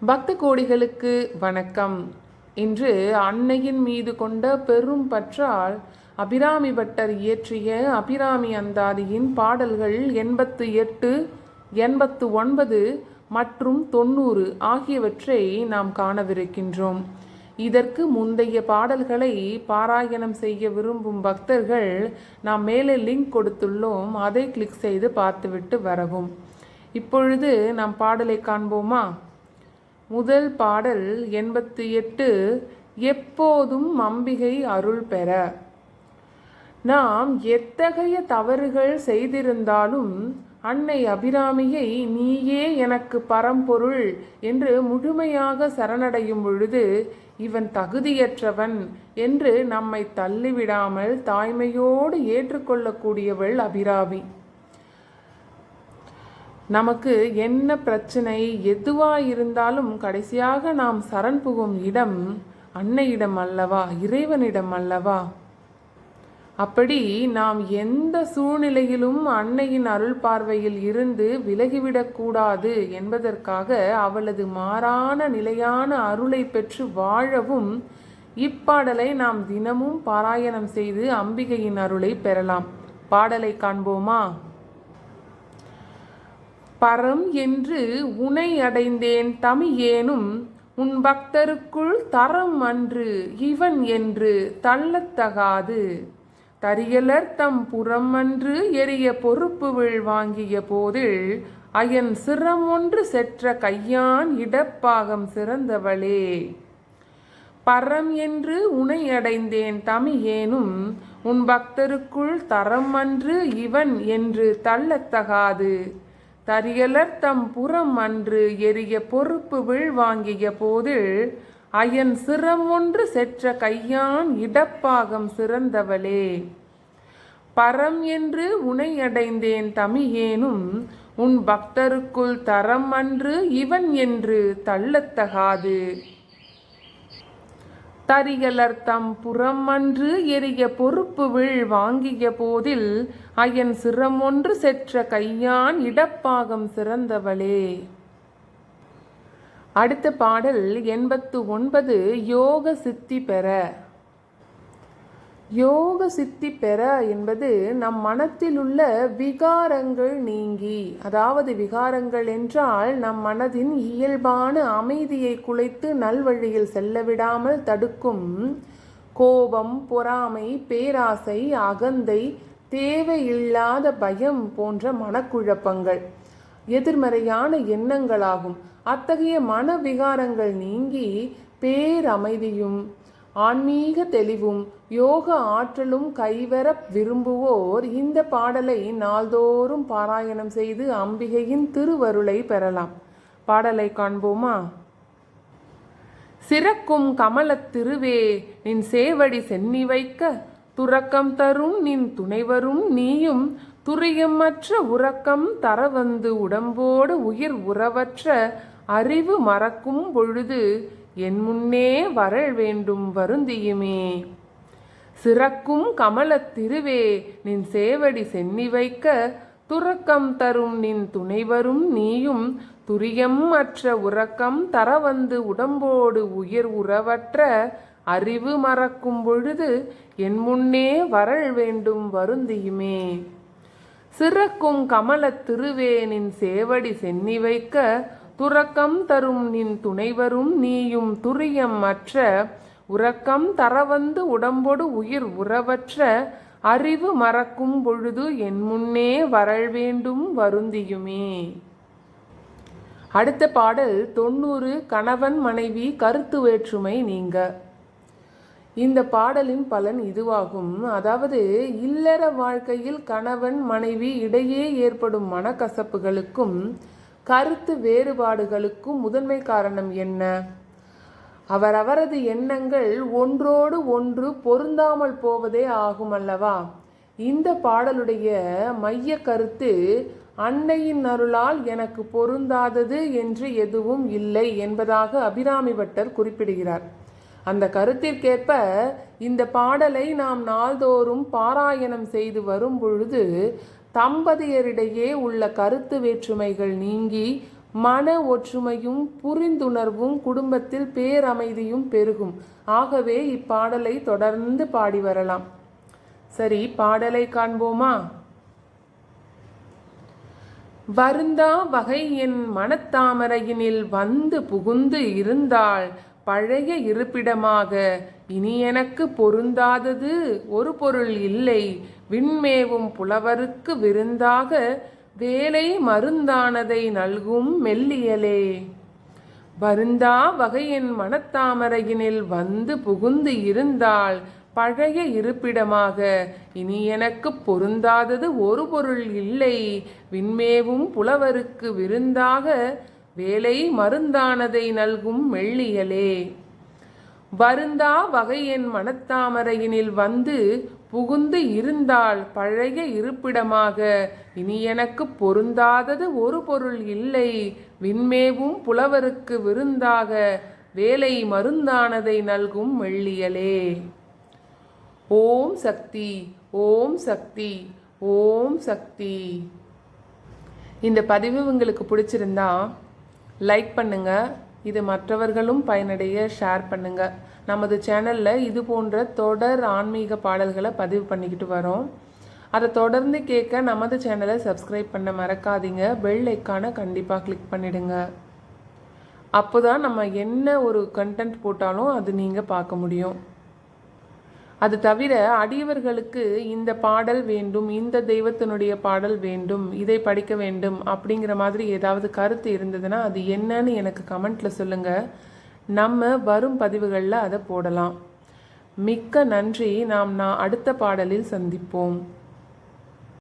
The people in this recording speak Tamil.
பக்த கோடிகளுக்கு வணக்கம். இன்று அன்னையின் மீது கொண்ட பெரும் பற்றால் அபிராமி பட்டர் இயற்றிய அபிராமி அந்தாதியின் பாடல்கள் 88, 89 மற்றும் 90 ஆகியவற்றை நாம் காணவிருக்கின்றோம். இதற்கு முந்தைய பாடல்களை பாராயணம் செய்ய விரும்பும் பக்தர்கள் நாம் மேலே லிங்க் கொடுத்துள்ளோம், அதை கிளிக் செய்து பார்த்துவிட்டு வரவும். இப்பொழுது நாம் பாடலை காண்போமா? முதல் பாடல் 88. எப்போதும் அம்பிகை அருள் பெற. நாம் எத்தகைய தவறுகள் செய்திருந்தாலும் அன்னை அபிராமியை நீயே எனக்கு பரம்பொருள் என்று முழுமையாக சரணடையும் பொழுது இவன் தகுதியற்றவன் என்று நம்மை தள்ளிவிடாமல் தாய்மையோடு ஏற்றுக்கொள்ளக்கூடியவள் அபிராமி. நமக்கு என்ன பிரச்சனை எதுவாக இருந்தாலும் கடைசியாக நாம் சரண் புகும் இடம் அன்னையிடம் அல்லவா, இறைவனிடம் அல்லவா? அப்படி நாம் எந்த சூழ்நிலையிலும் அன்னையின் அருள் பார்வையில் இருந்து விலகிவிடக்கூடாது என்பதற்காக அவளது மாறான நிலையான அருளை பெற்று வாழவும் இப்பாடலை நாம் தினமும் பாராயணம் செய்து அம்பிகையின் அருளை பெறலாம். பாடலை காண்போமா? பரம் என்று உனை அடைந்தேன் தமியேனும் உன் பக்தருக்குள் தரம் அன்று இவன் என்று தள்ளத்தகாது தரியலர் தம் புறம் அன்று எரிய பொறுப்பு வாங்கிய போதில் அயன் சிரம் ஒன்று செற்ற கையான் இடப்பாகம் சிறந்தவளே. பரம் என்று உனை அடைந்தேன் தமியேனும் உன் பக்தருக்குள் தரம் அன்று இவன் என்று தள்ளத்தகாது தரியலர் தம் புறம் அன்று எரிய பொறுப்பு வாங்கிய போதில் அயன் சிரம் ஒன்று செற்ற கையான் இடப்பாகம் சிறந்தவளே. பரம் என்று உனை அடைந்தேன் தமியேனும் உன் பக்தருக்குள் தரம் அன்று இவன் என்று தள்ளத்தகாது தரியலர் தம் புறம் அன்று எரிய பொறுப்பு வாங்கிய போதில் அயன் சிரம் ஒன்று செற்ற கையான் இடப்பாகம் சிறந்தவளே. அடுத்த பாடல் 89. யோக சித்தி பெற. யோக சித்தி பெற என்பது நம் மனத்தில் உள்ள விகாரங்கள் நீங்கி, அதாவது விகாரங்கள் என்றால் நம் மனதின் இயல்பான அமைதியை குலைத்து நல்வழியில் செல்லவிடாமல் தடுக்கும் கோபம், பொறாமை, பேராசை, அகந்தை, தேவையில்லாத பயம் போன்ற மனக்குழப்பங்கள் எதிர்மறையான எண்ணங்களாகும். அத்தகைய மன விகாரங்கள் நீங்கி பேரமைதியும் ஆன்மீக தெளிவும் யோக ஆற்றலும் கைவர விரும்புவோர் இந்த பாடலை நாள்தோறும் பாராயணம் செய்து அம்பிகையின் திருவருளை பெறலாம். பாடலை காண்போமா? சிறக்கும் கமலத் திருவே நின் சேவடி சென்னி வைக்க துறக்கம் தரும் நின் துணைவரும் நீயும் துரியமற்ற உறக்கம் தரவந்து உடம்போடு உயிர் உறவற்ற அறிவு மறக்கும் பொழுது என் முன்னே வரல் வேண்டும் வருந்தியுமே. சிறக்கும் கமலத் திருவே நின் சேவடி சென்னி வைக்க துறக்கம் தரும் நின் துணைவரும் நீயும் துரியம் அற்ற உறக்கம் தரவந்து உடம்போடு உயிர் உறவற்ற அறிவு மறக்கும் பொழுது என் முன்னே வரல் வேண்டும் வருந்தியுமே. சிறக்கும் கமலத் திருவே நின் சேவடி சென்னி வைக்க துறக்கம் தரும் நின் துணைவரும் நீயும் துரியம் அற்ற உறக்கம் தரவந்து உடம்போடு உயிர் உறவற்ற அறிவு மறக்கும் பொழுது என் முன்னே வரல் வேண்டும் வருந்தியுமே. அடுத்த பாடல் 90. கணவன் மனைவி கருத்து வேற்றுமை நீங்க. இந்த பாடலின் பலன் இதுவாகும். அதாவது இல்லற வாழ்க்கையில் கணவன் மனைவி இடையே ஏற்படும் மனக்கசப்புகளுக்கும் கருத்து வேறுபாடுகளுக்கும் முதன்மை காரணம் என்ன? அவரவரது எண்ணங்கள் ஒன்றோடு ஒன்று பொருந்தாமல் போவதே ஆகும் அல்லவா? இந்த பாடலுடைய மைய கருத்து அன்னையின் அருளால் எனக்கு பொருந்தாதது என்று எதுவும் இல்லை என்பதாக அபிராமி பட்டர் குறிப்பிடுகிறார். அந்த கருத்திற்கேற்ப இந்த பாடலை நாம் நாள்தோறும் பாராயணம் செய்து வரும் பொழுது தம்பதியரிடையே உள்ள கருத்து வேற்றுமைகள் நீங்கி மன ஒற்றுமையும் புரிந்துணர்வும் குடும்பத்தில் பேரமைதியும் பெருகும். ஆகவே இப்பாடலை தொடர்ந்து பாடி வரலாம். சரி, பாடலை காண்போமா? வருந்தா வகை என் மனத்தாமரையினில் வந்து புகுந்து இருந்தால் பழைய இருப்பிடமாக இனி எனக்கு பொருந்தாதது ஒரு பொருள் இல்லை. விண்மேவும் புலவருக்கு விருந்தாக வேலை மருந்தானதை நல்கும் மெல்லியலே. வருந்தா வகையின் மனத்தாமரையினில் வந்து புகுந்து இருந்தால் பழைய இருப்பிடமாக இனி எனக்கு பொருந்தாதது ஒரு பொருள் இல்லை. விண்மேவும் புலவருக்கு விருந்தாக வேலை மருந்தானதை நல்கும் மெல்லியலே. வருந்தா வகையின் மனத்தாமரையினில் வந்து புகுந்து இருந்தால் பழைய இருப்பிடமாக இனி எனக்கு பொருந்தாதது ஒரு பொருள் இல்லை. விண்மேவும் புலவருக்கு விருந்தாக வேலை மருந்தானதை நல்கும் மெல்லியலே. ஓம் சக்தி, ஓம் சக்தி, ஓம் சக்தி. இந்த பதிவு உங்களுக்கு பிடிச்சிருந்தா லைக் பண்ணுங்க. இது மற்றவர்களும் பயனடைய ஷேர் பண்ணுங்க. நமது சேனலில் இது போன்ற தொடர் ஆன்மீக பாடல்களை பதிவு பண்ணிக்கிட்டு வரோம். அதை தொடர்ந்து கேட்க நமது சேனலை சப்ஸ்கிரைப் பண்ண மறக்காதீங்க. பெல் ஐக்கானை கண்டிப்பாக கிளிக் பண்ணிடுங்க. அப்போ தான் நம்ம என்ன ஒரு கண்டென்ட் போட்டாலும் அது நீங்கள் பார்க்க முடியும். அது தவிர அடியவர்களுக்கு இந்த பாடல் வேண்டும், இந்த தெய்வத்தினுடைய பாடல் வேண்டும், இதை படிக்க வேண்டும் அப்படிங்கிற மாதிரி ஏதாவது கருத்து இருந்ததுன்னா அது என்னன்னு எனக்கு கமெண்ட்டில் சொல்லுங்கள். நம்ம வரும் பதிவுகளில் அதை போடலாம். மிக்க நன்றி. நாம் அடுத்த பாடலில் சந்திப்போம்.